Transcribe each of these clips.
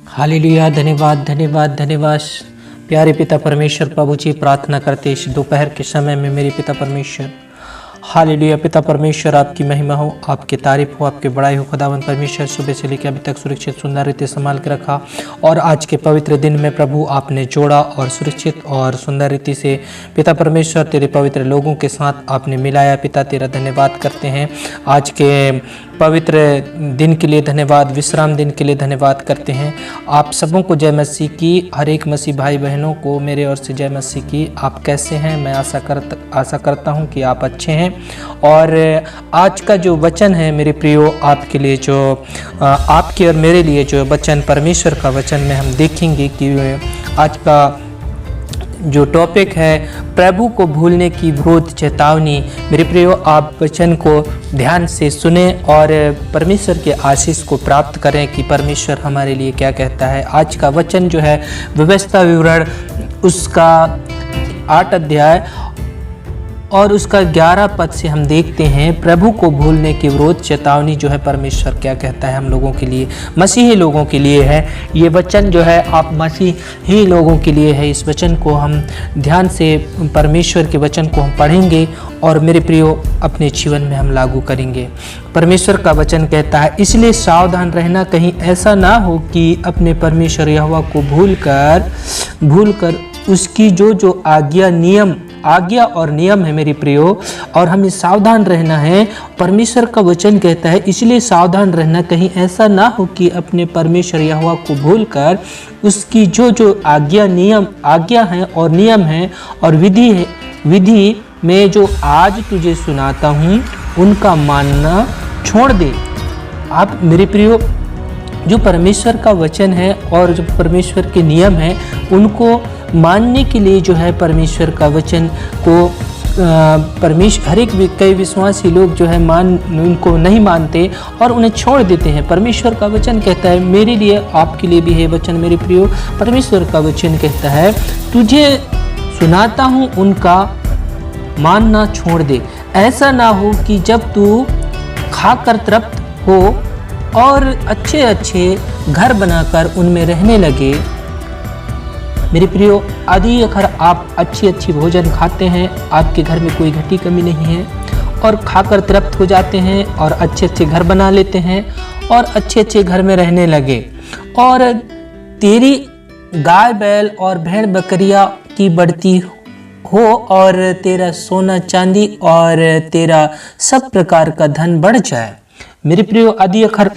Hallelujah. धन्यवाद धन्यवाद धन्यवाद। प्यारे पिता परमेश्वर प्रभु जी, प्रार्थना करते इस दोपहर के समय में मेरे पिता परमेश्वर। हालेलुया। पिता परमेश्वर, आपकी महिमा हो, आपकी तारीफ हो, आपकी बड़ाई हो। खुदावंद परमेश्वर, सुबह से लेकर अभी तक सुरक्षित सुंदर रीति संभाल के रखा और आज के पवित्र दिन में प्रभु आपने जोड़ा और सुरक्षित और सुंदर रीति से पिता परमेश्वर तेरे पवित्र लोगों के साथ आपने मिलाया। पिता तेरा धन्यवाद करते हैं। आज के पवित्र दिन के लिए धन्यवाद, विश्राम दिन के लिए धन्यवाद करते हैं। आप सबों को जय मसीह की। हर एक मसीह भाई बहनों को मेरे ओर से जय मसीह की। आप कैसे हैं? मैं आशा करता हूं कि आप अच्छे हैं। और आज का जो वचन है मेरे प्रियो, आपके लिए जो आपके और मेरे लिए जो वचन परमेश्वर का वचन में हम देखेंगे कि आज का जो टॉपिक है प्रभु को भूलने की विरोध चेतावनी। मेरे प्रियो, आप वचन को ध्यान से सुने और परमेश्वर के आशीष को प्राप्त करें कि परमेश्वर हमारे लिए क्या कहता है। आज का वचन जो है व्यवस्था विवरण उसका 8 अध्याय और उसका 11 पद से हम देखते हैं प्रभु को भूलने की विरोध चेतावनी जो है परमेश्वर क्या कहता है हम लोगों के लिए, मसीही लोगों के लिए है। ये वचन जो है आप मसीही लोगों के लिए है। इस वचन को हम ध्यान से परमेश्वर के वचन को हम पढ़ेंगे और मेरे प्रियो अपने जीवन में हम लागू करेंगे। परमेश्वर का वचन कहता है, इसलिए सावधान रहना, कहीं ऐसा ना हो कि अपने परमेश्वर यहोवा को भूलकर उसकी जो आज्ञा और नियम है मेरी प्रियो, और हमें सावधान रहना है। परमेश्वर का वचन कहता है, इसलिए सावधान रहना, कहीं ऐसा ना हो कि अपने परमेश्वर यहोवा को भूलकर उसकी जो आज्ञा है और नियम है और विधि में जो आज तुझे सुनाता हूँ उनका मानना छोड़ दे। आप मेरे प्रियो, जो परमेश्वर का वचन है और जो परमेश्वर के नियम है उनको मानने के लिए जो है परमेश्वर का वचन को कई विश्वासी लोग जो है उनको नहीं मानते और उन्हें छोड़ देते हैं। परमेश्वर का वचन कहता है, मेरे लिए आपके लिए भी है वचन मेरे प्रियो। परमेश्वर का वचन कहता है, तुझे सुनाता हूँ उनका मानना छोड़ दे। ऐसा ना हो कि जब तू खाकर तृप्त हो और अच्छे घर बनाकर उनमें रहने लगे। मेरे प्रियो, यदि अगर आप अच्छी भोजन खाते हैं, आपके घर में कोई घटी कमी नहीं है और खाकर तृप्त हो जाते हैं और अच्छे घर बना लेते हैं और अच्छे घर में रहने लगे, और तेरी गाय बैल और भेड़ बकरियां की बढ़ती हो और तेरा सोना चांदी और तेरा सब प्रकार का धन बढ़ जाए। मेरे प्रियो, यदि अगर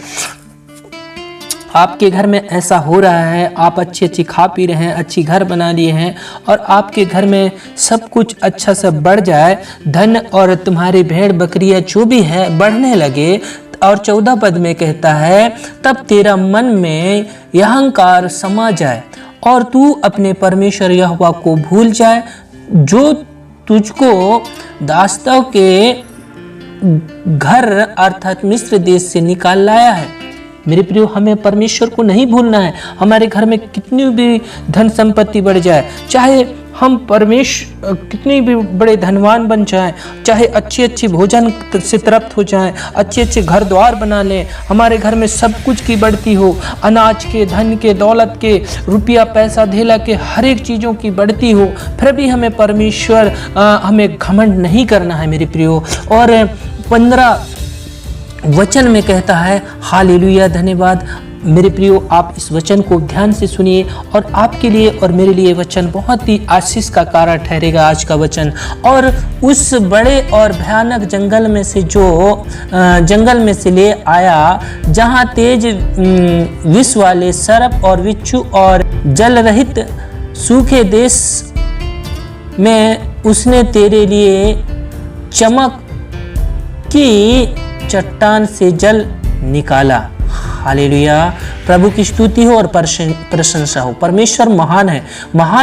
आपके घर में ऐसा हो रहा है, आप अच्छी खा पी रहे हैं, अच्छी घर बना लिए हैं और आपके घर में सब कुछ अच्छा सा बढ़ जाए, धन और तुम्हारी भेड़ बकरियां जो भी है बढ़ने लगे, और 14 पद में कहता है, तब तेरा मन में अहंकार समा जाए और तू अपने परमेश्वर यहोवा को भूल जाए जो तुझको दासों के घर अर्थात मिस्र देश से निकाल लाया है। मेरे प्रियो, हमें परमेश्वर को नहीं भूलना है। हमारे घर में कितनी भी धन संपत्ति बढ़ जाए, चाहे हम कितनी भी बड़े धनवान बन जाएं, चाहे अच्छी भोजन से तृप्त हो जाएं, अच्छे घर द्वार बना लें, हमारे घर में सब कुछ की बढ़ती हो, अनाज के, धन के, दौलत के, रुपया पैसा धेला के, हर एक चीज़ों की बढ़ती हो, फिर भी हमें परमेश्वर हमें घमंड नहीं करना है मेरे प्रियो। और 15 वचन में कहता है, हालेलुया, धन्यवाद। मेरे प्रियो, आप इस वचन को ध्यान से सुनिए और आपके लिए और मेरे लिए वचन बहुत ही आशीष का कारण ठहरेगा आज का वचन। और उस बड़े और भयानक जंगल में से ले आया जहाँ तेज विष वाले सर्प और बिच्छू और जल रहित सूखे देश में उसने तेरे लिए चमक की चट्टान से जल निकाला। हालेलुया, प्रभु की स्तुति हो और प्रशंसा हो। परमेश्वर महान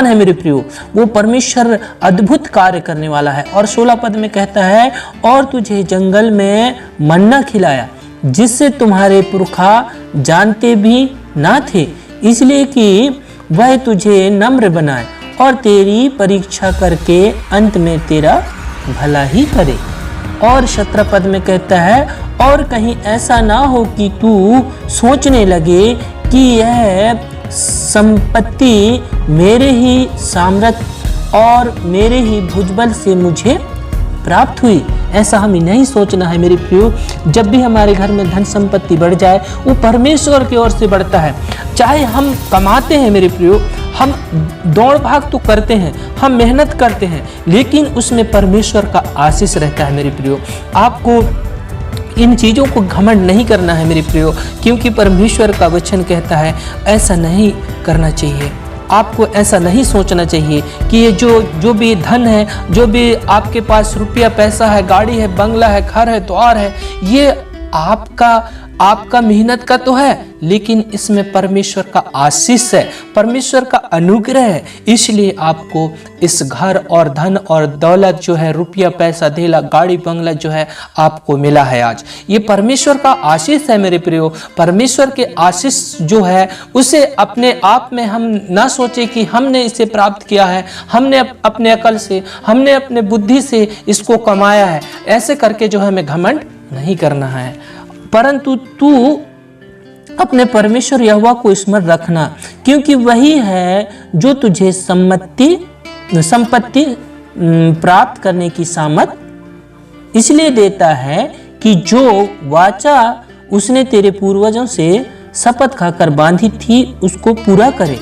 है मेरे प्रियो। वो परमेश्वर अद्भुत कार्य करने वाला है। और 16 पद में कहता है, और तुझे जंगल में मन्ना खिलाया जिससे तुम्हारे पुरखा जानते भी ना थे, इसलिए कि वह तुझे नम्र बनाए और तेरी परीक्षा करके अंत में तेरा भला ही करे। और 17 पद में कहता है, और कहीं ऐसा ना हो कि तू सोचने लगे कि यह संपत्ति मेरे ही सामर्थ्य और मेरे ही भुजबल से मुझे प्राप्त हुई। ऐसा हमें नहीं सोचना है मेरे प्रियो। जब भी हमारे घर में धन संपत्ति बढ़ जाए वो परमेश्वर की ओर से बढ़ता है। चाहे हम कमाते हैं मेरे प्रियो, हम दौड़ भाग तो करते हैं, हम मेहनत करते हैं, लेकिन उसमें परमेश्वर का आशीष रहता है मेरे प्रियो। आपको इन चीज़ों को घमंड नहीं करना है मेरे प्रियो, क्योंकि परमेश्वर का वचन कहता है ऐसा नहीं करना चाहिए। आपको ऐसा नहीं सोचना चाहिए कि ये जो भी धन है, जो भी आपके पास रुपया पैसा है, गाड़ी है, बंगला है, घर है, द्वार है, ये आपका मेहनत का तो है, लेकिन इसमें परमेश्वर का आशीष है, परमेश्वर का अनुग्रह है। इसलिए आपको इस घर और धन और दौलत जो है, रुपया पैसा धेला गाड़ी बंगला जो है आपको मिला है आज, ये परमेश्वर का आशीष है मेरे प्रियो। परमेश्वर के आशीष जो है उसे अपने आप में हम ना सोचे कि हमने इसे प्राप्त किया है, हमने अपने अकल से, हमने अपने बुद्धि से इसको कमाया है। ऐसे करके जो है हमें घमंड नहीं करना है, परंतु तू अपने परमेश्वर यहोवा को स्मरण रखना, क्योंकि वही है जो तुझे संपत्ति प्राप्त करने की सामर्थ इसलिए देता है कि जो वाचा उसने तेरे पूर्वजों से शपथ खाकर बांधी थी उसको पूरा करे।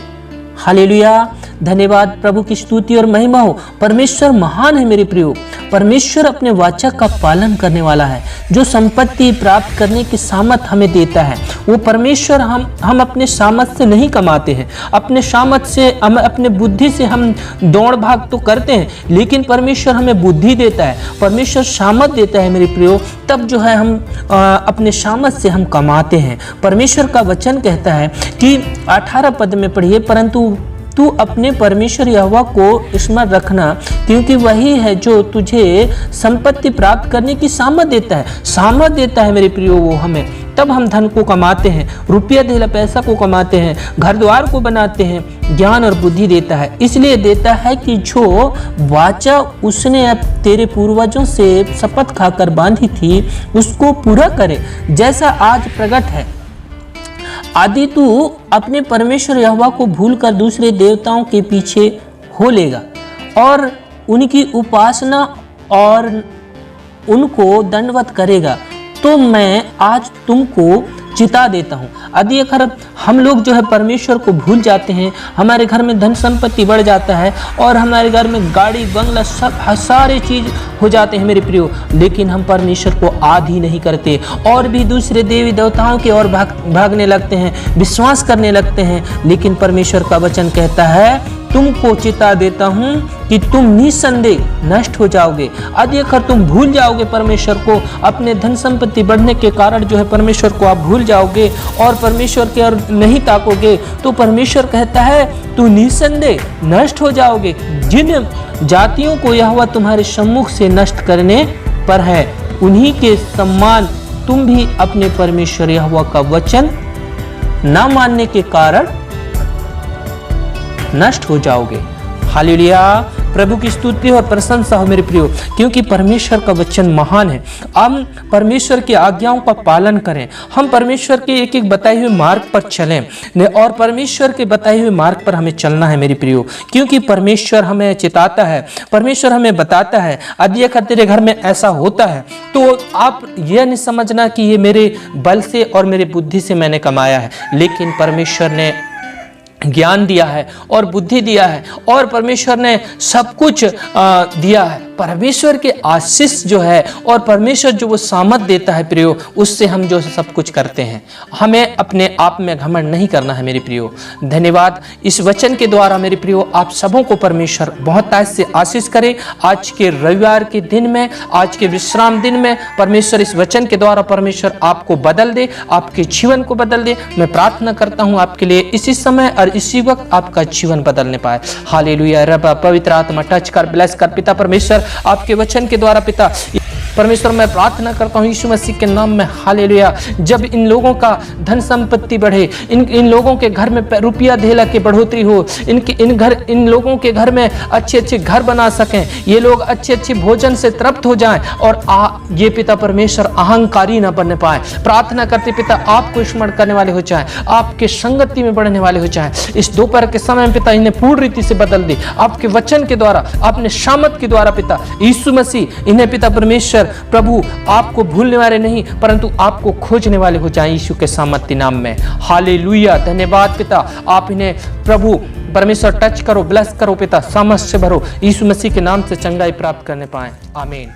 हालेलुया, धन्यवाद, प्रभु की स्तुति और महिमा हो। परमेश्वर महान है मेरे प्रियो। परमेश्वर अपने वाचा का पालन करने वाला है, जो संपत्ति प्राप्त करने की सामर्थ हमें देता है। वो परमेश्वर हम अपने सामर्थ से नहीं कमाते हैं, अपने सामर्थ से, हम अपने बुद्धि से हम दौड़ भाग तो करते हैं, लेकिन परमेश्वर हमें बुद्धि देता है, परमेश्वर सामर्थ देता है मेरे प्रियो। तब जो है हम अपने सामर्थ से हम कमाते हैं। परमेश्वर का वचन कहता है कि 18 पद में पढ़िए, परंतु तू अपने परमेश्वर यहोवा को स्मरण रखना, क्योंकि वही है जो तुझे संपत्ति प्राप्त करने की सामर्थ देता है। सामर्थ देता है मेरे प्रियो वो हमें, तब हम धन को कमाते हैं, रुपया धेला पैसा को कमाते हैं, घर द्वार को बनाते हैं, ज्ञान और बुद्धि देता है। इसलिए देता है कि जो वाचा उसने अब तेरे पूर्वजों से शपथ खाकर बांधी थी उसको पूरा करे, जैसा आज प्रकट है। आदि तू अपने परमेश्वर यहोवा को भूलकर दूसरे देवताओं के पीछे हो लेगा और उनकी उपासना और उनको दंडवत करेगा, तो मैं आज तुमको चिता देता हूँ। यदि अगर हम लोग जो है परमेश्वर को भूल जाते हैं, हमारे घर में धन संपत्ति बढ़ जाता है और हमारे घर में गाड़ी बंगला सब सारे चीज हो जाते हैं मेरे प्रियो, लेकिन हम परमेश्वर को याद ही नहीं करते और भी दूसरे देवी देवताओं की ओर भागने लगते हैं, विश्वास करने लगते हैं। लेकिन परमेश्वर का वचन कहता है तुमको चिता देता हूं कि तुम निसंदेह नष्ट हो जाओगे। यदि अगर तुम भूल जाओगे परमेश्वर को, अपने धन संपत्ति बढ़ने के कारण जो है परमेश्वर को आप भूल जाओगे और परमेश्वर की ओर नहीं ताकोगे, तो परमेश्वर कहता है तू निसंदेह नष्ट हो जाओगे। जिन जातियों को यहोवा तुम्हारे सम्मुख से नष्ट करने पर है, उन्हीं के समान तुम भी अपने परमेश्वर यहोवा का वचन न मानने के कारण नष्ट हो जाओगे। हालेलुया, प्रभु की स्तुति और प्रशंसा हो मेरे प्रियो, क्योंकि परमेश्वर का वचन महान है। हम परमेश्वर की आज्ञाओं का पालन करें, हम परमेश्वर के एक एक बताए हुए मार्ग पर चलें और परमेश्वर के बताए हुए मार्ग पर हमें चलना है मेरे प्रियो, क्योंकि परमेश्वर हमें चिताता है, परमेश्वर हमें बताता है। यदि अगर तेरे घर में ऐसा होता है तो आप यह नहीं समझना कि ये मेरे बल से और मेरे बुद्धि से मैंने कमाया है, लेकिन परमेश्वर ने ज्ञान दिया है और बुद्धि दिया है और परमेश्वर ने सब कुछ दिया है। परमेश्वर के आशीष जो है और परमेश्वर जो वो सामर्थ देता है प्रियो, उससे हम जो सब कुछ करते हैं। हमें अपने आप में घमंड नहीं करना है मेरे प्रियो। धन्यवाद, इस वचन के द्वारा मेरे प्रियो आप सबों को परमेश्वर बहुत ताज से आशीष करे। आज के रविवार के दिन में, आज के विश्राम दिन में परमेश्वर इस वचन के द्वारा परमेश्वर आपको बदल दे, आपके जीवन को बदल दे। मैं प्रार्थना करता हूँ आपके लिए इसी समय और इसी वक्त आपका जीवन बदलने पाए। हालेलुया। रब पवित्र आत्मा टच कर, ब्लेस कर पिता परमेश्वर, आपके वचन के द्वारा पिता परमेश्वर मैं प्रार्थना करता हूँ यीशु मसीह के नाम में, हालेलुया, जब इन लोगों का धन संपत्ति बढ़े, इन लोगों के घर में रुपया धेला की बढ़ोतरी हो, इन लोगों के घर में अच्छे अच्छे घर बना सकें, ये लोग अच्छे अच्छे भोजन से तृप्त हो जाएं और ये पिता परमेश्वर अहंकारी ना बनने पाए। प्रार्थना करते पिता आपको स्मरण करने वाले हो जाएं, आपके संगति में बढ़ने वाले हो जाएं। इस दोपहर के समय में पिता इन्हें पूर्ण रीति से बदल दे, आपके वचन के द्वारा, अपने शामत के द्वारा पिता यीशु मसीह इन्हें पिता परमेश्वर प्रभु आपको भूलने वाले नहीं परंतु आपको खोजने वाले हो जाएं यीशु के सामर्थ्य नाम में। हालेलुया, धन्यवाद पिता, आप इन्हें प्रभु परमेश्वर टच करो, ब्लेस करो पिता, सामर्थ से भरो, यीशु मसीह के नाम से चंगाई प्राप्त करने पाए। आमीन।